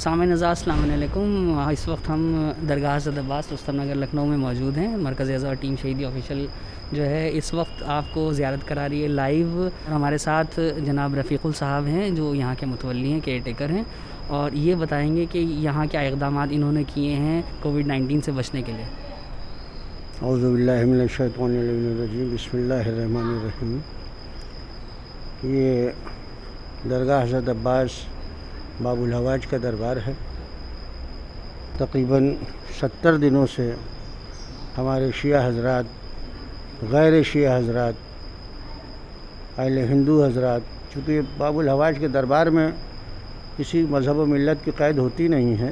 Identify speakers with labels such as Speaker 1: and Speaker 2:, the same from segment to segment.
Speaker 1: سامعین اعزاز السلام علیکم. اس وقت ہم درگاہ حضرت عباس رستم نگر لکھنؤ میں موجود ہیں. مرکز اعضاء ٹیم شہیدی آفیشیل جو ہے اس وقت آپ کو زیارت کرا رہی ہے لائیو. ہمارے ساتھ جناب رفیق صاحب ہیں جو یہاں کے متولی ہیں, کیئر ٹیکر ہیں, اور یہ بتائیں گے کہ یہاں کیا اقدامات انہوں نے کیے ہیں کووڈ-19 سے بچنے کے لیے.
Speaker 2: اعوذ باللہ من الشیطان الرجیم. بسم اللہ الرحمن الرحیم. یہ درگاہ حضرت عباس باب الحواج کا دربار ہے. تقریباً 70 دنوں سے ہمارے شیعہ حضرات, غیر شیعہ حضرات, اہل ہندو حضرات, چونکہ باب الحواج کے دربار میں کسی مذہب و ملت کی قید ہوتی نہیں ہے.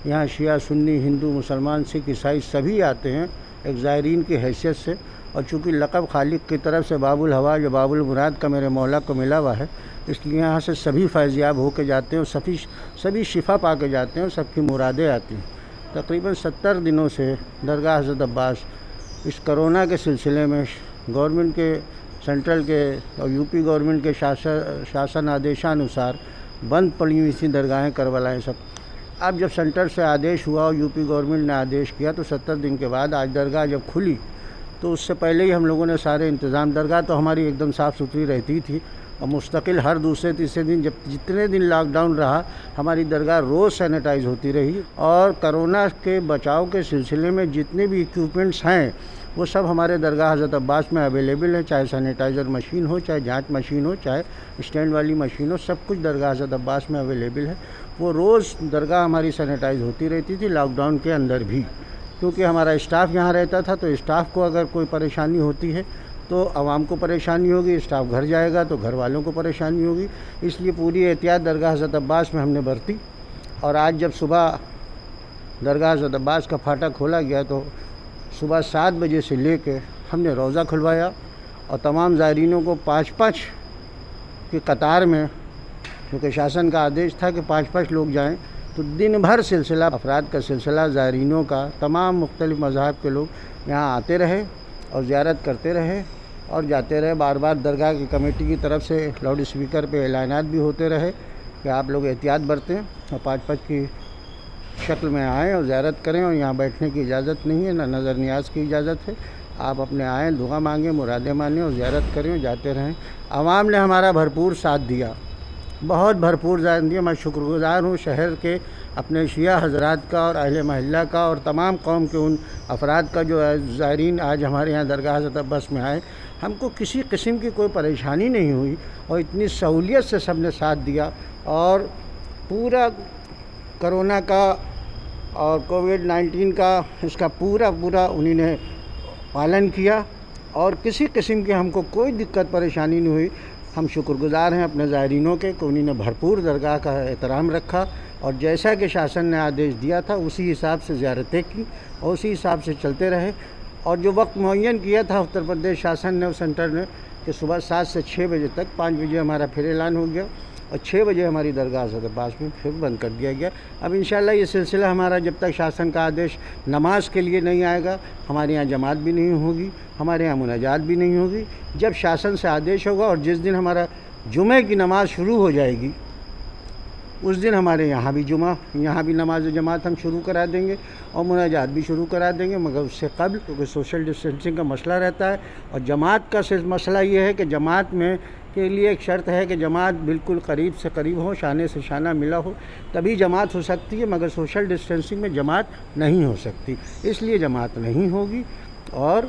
Speaker 2: یہاں شیعہ, سنی, ہندو, مسلمان, سکھ, عیسائی سبھی آتے ہیں ایک زائرین کی حیثیت سے. اور چونکہ لقب خالق کی طرف سے باب الحواج و باب المراد کا میرے مولا کو ملا ہوا ہے, اس لیے یہاں سے سبھی فیض یاب ہو کے جاتے ہیں اور سبھی شفا پا کے جاتے ہیں اور سب کی مرادیں آتی ہیں. تقریباً 70 دنوں سے درگاہ حضرت عباس اس کرونا کے سلسلے میں گورنمنٹ کے, سینٹرل کے اور یو پی گورنمنٹ کے شاسن آدیشانوسار بند پڑی ہوئی تھیں درگاہیں, کربلائیں سب. اب جب سینٹر سے آدیش ہوا اور یو پی گورنمنٹ نے آدیش کیا تو 70 دن کے بعد آج درگاہ جب کھلی تو اس سے پہلے ہی ہم لوگوں نے سارے انتظام, درگاہ تو ہماری ایک دم صاف ستھری رہتی تھی اور مستقل ہر دوسرے تیسرے دن جتنے دن لاک ڈاؤن رہا ہماری درگاہ روز سینیٹائز ہوتی رہی. اور کرونا کے بچاؤ کے سلسلے میں جتنے بھی ایکوپمنٹس ہیں وہ سب ہمارے درگاہ حضرت عباس میں اویلیبل ہیں, چاہے سینیٹائزر مشین ہو, چاہے جانچ مشین ہو, چاہے اسٹینڈ والی مشین ہو, سب کچھ درگاہ حضرت عباس میں اویلیبل ہے. وہ روز درگاہ ہماری سینیٹائز ہوتی رہتی تھی لاک ڈاؤن کے اندر بھی, کیونکہ ہمارا اسٹاف یہاں رہتا تھا. تو اسٹاف کو اگر کوئی پریشانی ہوتی ہے تو عوام کو پریشانی ہوگی, اسٹاف گھر جائے گا تو گھر والوں کو پریشانی ہوگی. اس لیے پوری احتیاط درگاہ حضرت عباس میں ہم نے برتی. اور آج جب صبح درگاہ حضرت عباس کا پھاٹا کھولا گیا تو صبح 7 بجے سے لے کے ہم نے روزہ کھلوایا اور تمام زائرینوں کو 5-5 کی قطار میں, کیونکہ شاسن کا آدیش تھا کہ 5-5 لوگ جائیں, تو دن بھر سلسلہ, افراد کا سلسلہ, زائرینوں کا, تمام مختلف مذاہب کے لوگ یہاں آتے رہے اور زیارت کرتے رہے اور جاتے رہے. بار بار درگاہ کی کمیٹی کی طرف سے لاؤڈ اسپیکر پہ اعلانات بھی ہوتے رہے کہ آپ لوگ احتیاط برتیں اور 5-5 کی شکل میں آئیں اور زیارت کریں. اور یہاں بیٹھنے کی اجازت نہیں ہے, نہ نظر نیاز کی اجازت ہے. آپ اپنے آئیں, دعا مانگیں, مرادیں مانیں اور زیارت کریں اور جاتے رہیں. عوام نے ہمارا بھرپور ساتھ دیا, بہت بھرپور ساتھ دیا. میں شکر گزار ہوں شہر کے اپنے شیعہ حضرات کا اور اہل محلہ کا اور تمام قوم کے ان افراد کا جو زائرین آج ہمارے یہاں درگاہ حضرت عباس میں آئے. ہم کو کسی قسم کی کوئی پریشانی نہیں ہوئی اور اتنی سہولیت سے سب نے ساتھ دیا اور پورا کرونا کا اور کووڈ-19 کا اس کا پورا انہی نے پالن کیا اور کسی قسم کی ہم کو کوئی دقت پریشانی نہیں ہوئی. ہم شکر گزار ہیں اپنے زائرینوں کے کہ انہی نے بھرپور درگاہ کا احترام رکھا اور جیسا کہ شاسن نے آدیش دیا تھا اسی حساب سے زیارتیں کی اور اسی حساب سے چلتے رہے. اور جو وقت معین کیا تھا اتر پردیش شاسن نے اور سینٹر نے کہ صبح 7 سے 6 بجے تک, 5 بجے ہمارا پھر اعلان ہو گیا اور 6 بجے ہماری درگاہ حضرت عباس میں پھر بند کر دیا گیا. اب انشاءاللہ یہ سلسلہ ہمارا جب تک شاسن کا آدیش نماز کے لیے نہیں آئے گا, ہمارے یہاں جماعت بھی نہیں ہوگی, ہمارے یہاں مناجات بھی نہیں ہوگی. جب شاسن سے آدیش ہوگا اور جس دن ہمارا جمعے کی نماز شروع ہو جائے گی اس دن ہمارے یہاں بھی نماز جماعت ہم شروع کرا دیں گے اور مناجات بھی شروع کرا دیں گے. مگر اس سے قبل کیونکہ سوشل ڈسٹینسنگ کا مسئلہ رہتا ہے اور جماعت کا صرف مسئلہ یہ ہے کہ جماعت میں کے لیے ایک شرط ہے کہ جماعت بالکل قریب سے قریب ہو, شانے سے شانہ ملا ہو, تبھی جماعت ہو سکتی ہے. مگر سوشل ڈسٹینسنگ میں جماعت نہیں ہو سکتی, اس لیے جماعت نہیں ہوگی اور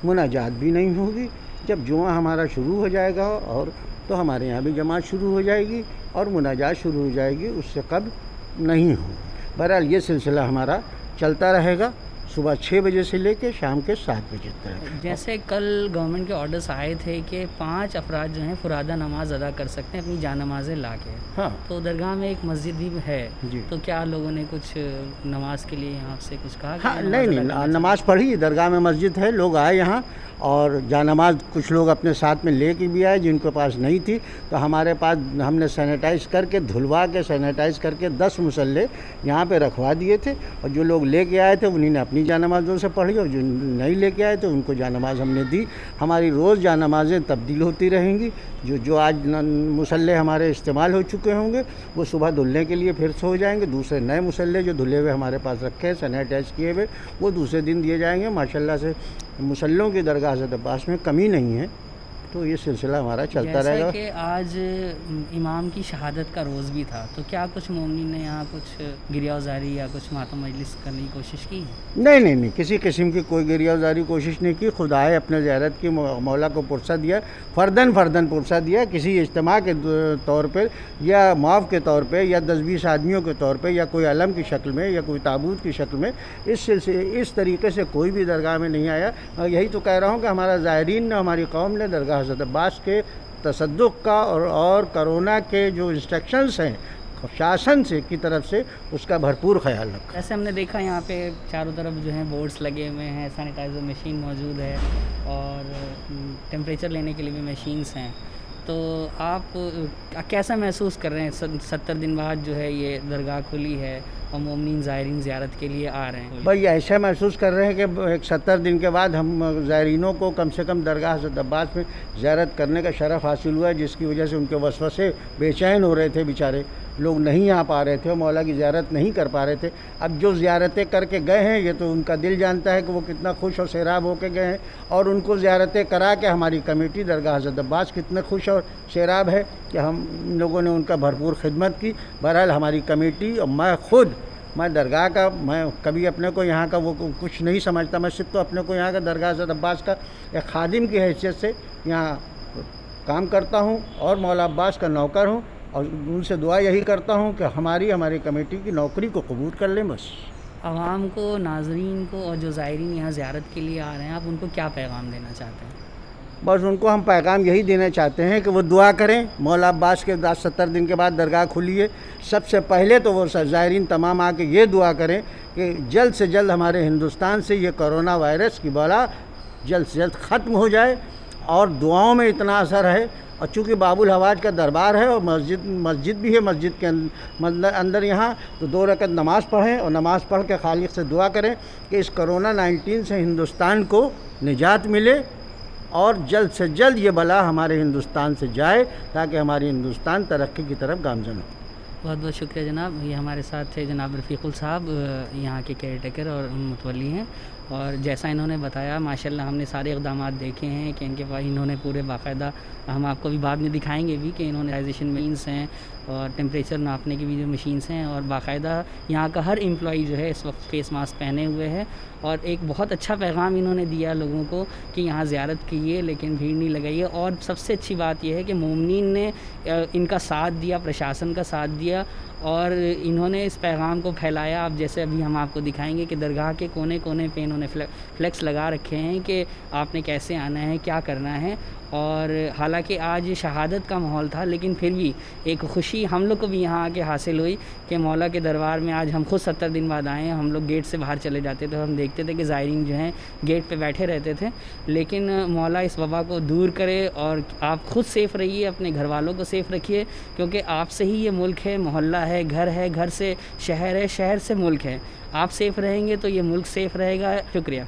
Speaker 2: مناجات بھی نہیں ہوگی. جب جمعہ ہمارا شروع ہو جائے گا اور تو ہمارے یہاں بھی جماعت شروع ہو جائے گی اور مناجات شروع ہو جائے گی, اس سے قبل نہیں ہوگی. بہرحال یہ سلسلہ ہمارا چلتا رہے گا صبح 6 بجے سے لے کے شام کے 7 بجے تک.
Speaker 1: جیسے کل گورنمنٹ کے آرڈرز آئے تھے کہ 5 افراد جو ہیں فرادہ نماز ادا کر سکتے ہیں اپنی جان نمازیں لا کے.
Speaker 2: ہاں,
Speaker 1: تو درگاہ میں ایک مسجد بھی ہے
Speaker 2: جی.
Speaker 1: تو کیا لوگوں نے کچھ نماز کے لیے یہاں سے کچھ کہا؟
Speaker 2: ہاں, نہیں, نماز پڑھی. درگاہ میں مسجد ہے, لوگ آئے یہاں اور جانماز کچھ لوگ اپنے ساتھ میں لے کے بھی آئے جن کے پاس نہیں تھی، تو ہمارے پاس ہم نے سینیٹائز کر کے دھلوا کے سینیٹائز کر کے 10 مصلے یہاں پہ رکھوا دیے تھے، اور جو لوگ لے کے آئے تھے انہیں نے اپنی جانمازوں سے پڑھی، اور جو نہیں لے کے آئے تھے ان کو جانماز ہم نے دی۔ ہماری روز جانمازیں تبدیل ہوتی رہیں گی، جو آج مصلے ہمارے استعمال ہو چکے ہوں گے وہ صبح دھلنے کے لیے پھر سے ہو جائیں گے، دوسرے نئے مصلے جو دھلے ہوئے ہمارے پاس رکھے ہیں سینیٹائز کیے ہوئے وہ دوسرے دن دیے جائیں گے۔ ماشاءاللہ سے مصلوں کی درگاہ حضرت عباس میں کمی نہیں ہے، تو یہ سلسلہ ہمارا چلتا رہے گا۔
Speaker 1: جیسا کہ آج امام کی شہادت کا روز بھی تھا، تو کیا کچھ مومنین نے یہاں کچھ گریہ وزاری یا کچھ ماتم مجلس کرنے کی کوشش کی؟
Speaker 2: نہیں، کسی قسم کی کوئی گریہ وزاری کوشش نہیں کی۔ خدائے اپنے زیارت کی مولا کو پرسہ دیا، فردن پرسہ دیا، کسی اجتماع کے طور پر یا معاف کے طور پہ یا 10-20 آدمیوں کے طور پہ یا کوئی علم کی شکل میں یا کوئی تابوت کی شکل میں اس طریقے سے کوئی بھی درگاہ میں نہیں آیا۔ میں یہی تو کہہ رہا ہوں کہ ہمارا زائرین نے، ہماری قوم نے درگاہ حضرت عباس کے تصدق کا اور کرونا کے جو انسٹرکشنز ہیں شاسن سے کی طرف سے اس کا بھرپور خیال رکھا۔
Speaker 1: ایسے ہم نے دیکھا یہاں پہ چاروں طرف جو ہیں بورڈز لگے ہوئے ہیں، سینیٹائزر مشین موجود ہے اور ٹیمپریچر لینے کے لیے بھی مشینز ہیں، تو آپ کیسا محسوس کر رہے ہیں 70 دن بعد جو ہے یہ درگاہ کھلی ہے اور مومنین زائرین زیارت کے لیے آ رہے ہیں؟
Speaker 2: بھائی ایسا محسوس کر رہے ہیں کہ ایک 70 دن کے بعد ہم زائرینوں کو کم سے کم درگاہ حضرت عباس میں زیارت کرنے کا شرف حاصل ہوا ہے، جس کی وجہ سے ان کے وسوسے بے چین ہو رہے تھے، بیچارے لوگ نہیں آ پا رہے تھے اور مولا کی زیارت نہیں کر پا رہے تھے۔ اب جو زیارتیں کر کے گئے ہیں یہ تو ان کا دل جانتا ہے کہ وہ کتنا خوش اور سیراب ہو کے گئے ہیں، اور ان کو زیارتیں کرا کے ہماری کمیٹی درگاہ حضرت عباس کتنے خوش اور سیراب ہے کہ ہم لوگوں نے ان کا بھرپور خدمت کی۔ بہرحال ہماری کمیٹی اور میں درگاہ کا، میں کبھی اپنے کو یہاں کا وہ کچھ نہیں سمجھتا، میں صرف تو اپنے کو یہاں کا درگاہ حضرت عباس کا ایک خادم کی حیثیت سے یہاں کام کرتا ہوں اور مولا عباس کا نوکر ہوں، اور ان سے دعا یہی کرتا ہوں کہ ہماری کمیٹی کی نوکری کو قبول کر لیں بس۔
Speaker 1: عوام کو، ناظرین کو اور جو زائرین یہاں زیارت کے لیے آ رہے ہیں، آپ ان کو کیا پیغام دینا چاہتے ہیں؟
Speaker 2: بس ان کو ہم پیغام یہی دینا چاہتے ہیں کہ وہ دعا کریں۔ مولا عباس کے 70 دن کے بعد درگاہ کھلی ہے، سب سے پہلے تو وہ زائرین تمام آ کے یہ دعا کریں کہ جلد سے جلد ہمارے ہندوستان سے یہ کرونا وائرس کی بلا جلد سے جلد ختم ہو جائے، اور دعاؤں میں اتنا اثر ہے۔ اور چونکہ باب الحواج کا دربار ہے اور مسجد بھی ہے، مسجد کے اندر یہاں تو 2 رکعت نماز پڑھیں اور نماز پڑھ کے خالق سے دعا کریں کہ اس کرونا 19 سے ہندوستان کو نجات ملے اور جلد سے جلد یہ بلا ہمارے ہندوستان سے جائے تاکہ ہماری ہندوستان ترقی کی طرف گامزن ہو۔
Speaker 1: بہت بہت شکریہ جناب۔ یہ ہمارے ساتھ تھے جناب رفیق صاحب، یہاں کے کیئر ٹیکر اور متولی ہیں، اور جیسا انہوں نے بتایا ماشاءاللہ ہم نے سارے اقدامات دیکھے ہیں کہ ان کے پاس انہوں نے پورے باقاعدہ، ہم آپ کو بھی بعد میں دکھائیں گے بھی کہ انہوں نے آئزیشن مشینس ہیں اور ٹیمپریچر ناپنے کی بھی جو مشینس ہیں، اور باقاعدہ یہاں کا ہر امپلائی جو ہے اس وقت فیس ماسک پہنے ہوئے ہے، اور ایک بہت اچھا پیغام انہوں نے دیا لوگوں کو کہ یہاں زیارت کیجیے لیکن بھیڑ نہیں لگائیے۔ اور سب سے اچھی بات یہ ہے کہ مومنین نے ان کا ساتھ دیا، پرشاسن کا ساتھ دیا، اور انہوں نے اس پیغام کو پھیلایا۔ اب جیسے ابھی ہم آپ کو دکھائیں گے کہ درگاہ کے کونے کونے پہ انہوں نے فلیکس لگا رکھے ہیں کہ آپ نے کیسے آنا ہے، کیا کرنا ہے، اور حالانکہ آج شہادت کا ماحول تھا لیکن پھر بھی ایک خوشی ہم لوگ کو بھی یہاں آ کے حاصل ہوئی کہ مولا کے دربار میں آج ہم خود 70 دن بعد آئے ہیں۔ ہم لوگ گیٹ سے باہر چلے جاتے تھے، ہم دیکھتے تھے کہ زائرین جو ہیں گیٹ پہ بیٹھے رہتے تھے، لیکن مولا اس وبا کو دور کرے اور آپ خود سیف رہیے، اپنے گھر والوں کو سیف رکھیے، کیونکہ آپ سے ہی یہ ملک ہے، محلہ ہے، گھر سے شہر ہے، شہر سے ملک ہے۔ آپ سیف رہیں گے تو یہ ملک سیف رہے گا۔ شکریہ۔